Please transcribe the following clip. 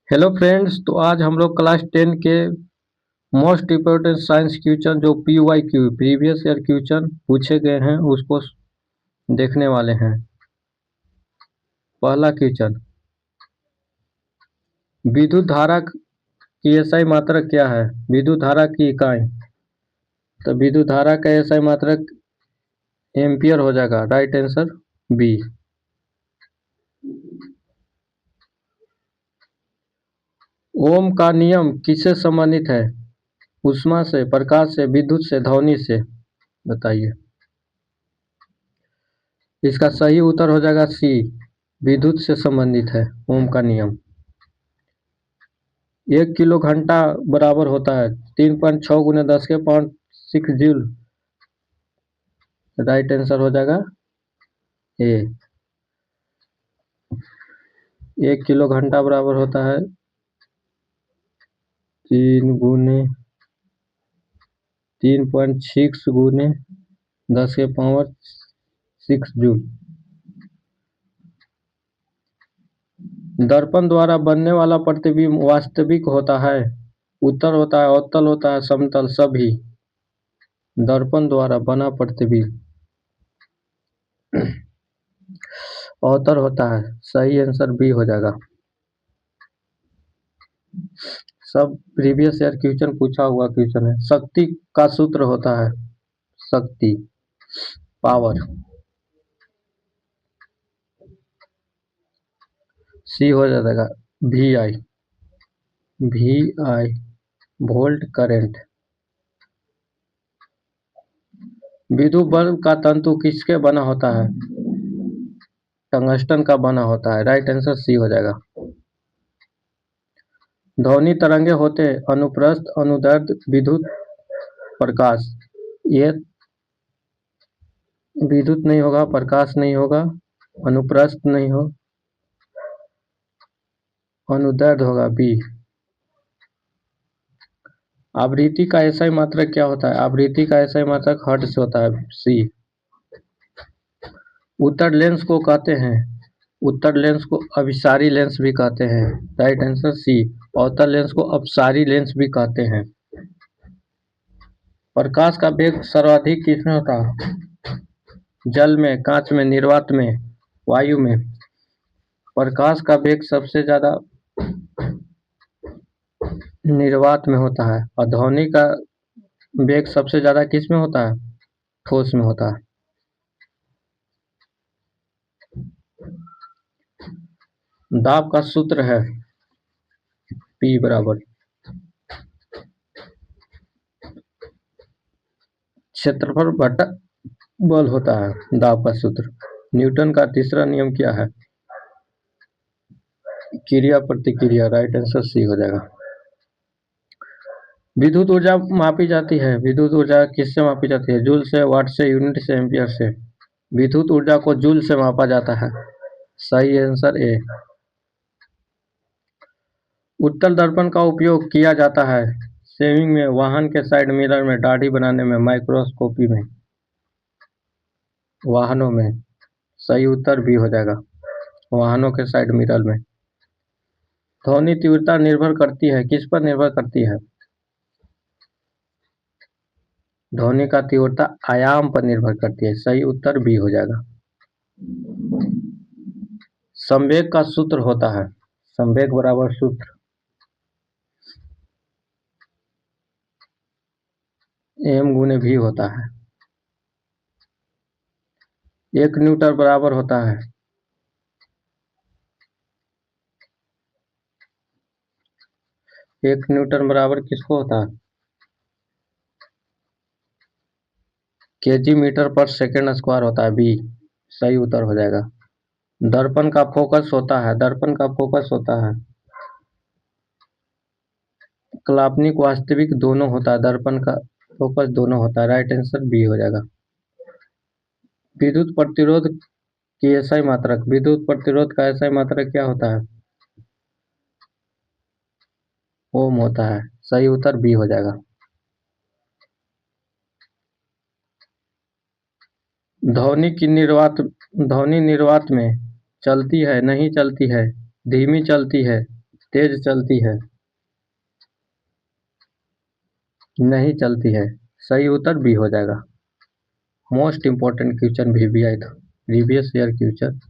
Hello friends. तो आज हम लोग क्लास 10 के मोस्ट इम्पोर्टेंट साइंस क्वेश्चन जो PYQ प्रीवियस ईयर क्वेश्चन पूछे गए हैं उसको देखने वाले हैं। पहला क्वेश्चन, विद्युत धारा की एसआई मात्रक क्या है? विद्युत धारा की इकाई, तो विद्युत धारा का एसआई मात्रक एम्पियर हो जाएगा। Right answer B. ओम का नियम किससे संबंधित है? ऊष्मा से, प्रकाश से, विद्युत से, ध्वनि से? बताइए। इसका सही उत्तर हो जाएगा सी, विद्युत से संबंधित है ओम का नियम। 1 किलो घंटा बराबर होता है 3.6 गुने 10 के पावर 6 जूल। राइट आंसर हो जाएगा ए। 1 किलो घंटा बराबर होता है 3.6 गुने 10 के पावर 6 जूल। दर्पण द्वारा बनने वाला प्रतिबिंब वास्तविक होता है, उत्तर होता है, अवतल होता है, समतल? सभी। दर्पण द्वारा बना प्रतिबिंब अवतल होता है। सही आंसर बी हो जाएगा। सब प्रीवियस ईयर क्वेश्चन पूछा हुआ क्वेश्चन है। शक्ति का सूत्र होता है, शक्ति, पावर। सी हो जाएगा VI। VI volt current. विद्युत बल्ब का तंतु किसके बना होता है? टंगस्टन का बना होता है। राइट आंसर सी हो जाएगा। ध्वनि तरंगे होते अनुप्रस्थ, अनुदैर्ध्य, विद्युत, प्रकाश। ये विद्युत नहीं होगा, प्रकाश नहीं होगा, अनुप्रस्थ नहीं हो, अनुदैर्ध्य होगा बी। आवृत्ति का एसआई मात्रक क्या होता है? आवृत्ति का एसआई मात्रक हर्ट्ज होता है। सी। उत्तल लेंस को कहते हैं, उत्तल लेंस को अभिसारी लेंस भी कहते हैं। Right answer C. अवतल लेंस को अपसारी लेंस भी कहते हैं। प्रकाश का वेग सर्वाधिक किसमें होता है? जल में, कांच में, निर्वात में, वायु में? प्रकाश का वेग सबसे ज्यादा निर्वात में होता है, और ध्वनि का वेग सबसे ज्यादा किस में होता है? ठोस में होता है। दाब का सूत्र है P बराबर क्षेत्रफल बटा बल होता है। दाब का सूत्र। न्यूटन का तीसरा नियम क्या है? क्रिया प्रतिक्रिया। राइट आंसर सी हो जाएगा। विद्युत ऊर्जा मापी जाती है, विद्युत ऊर्जा किससे मापी जाती है? जूल से, वाट से, यूनिट से, एम्पियर से? विद्युत ऊर्जा को जूल से मापा जाता है। सही आंसर ए। उत्तल दर्पण का उपयोग किया जाता है शेविंग में, वाहन के साइड मिरर में, दाढ़ी बनाने में, माइक्रोस्कोपी में? वाहनों में। सही उत्तर भी हो जाएगा, वाहनों के साइड मिरर में। ध्वनि तीव्रता निर्भर करती है, किस पर निर्भर करती है? ध्वनि का तीव्रता आयाम पर निर्भर करती है। सही उत्तर भी हो जाएगा। संवेग का सूत्र होता है, संवेग बराबर सूत्र m गुने v होता है। 1 न्यूटन बराबर होता है 1 न्यूटन बराबर किसको होता है? केजी मीटर पर सेकेंड स्क्वायर होता है। बी सही उत्तर हो जाएगा। दर्पण का फोकस होता है, दर्पण का फोकस होता है काल्पनिक वास्तविक दोनों होता है। दर्पण का फोकस दोनों होता है। राइट आंसर बी हो जाएगा। विद्युत प्रतिरोध की एसआई मात्रक, विद्युत प्रतिरोध का एसआई मात्रक क्या होता है? ओम होता है। सही उत्तर बी हो जाएगा। ध्वनि निर्वात में चलती है, नहीं चलती है, धीमी चलती है, तेज चलती है, नहीं चलती है। सही उत्तर बी हो जाएगा। मोस्ट इंपॉर्टेंट क्वेश्चन भी आई था प्रीवियस ईयर क्वेश्चन।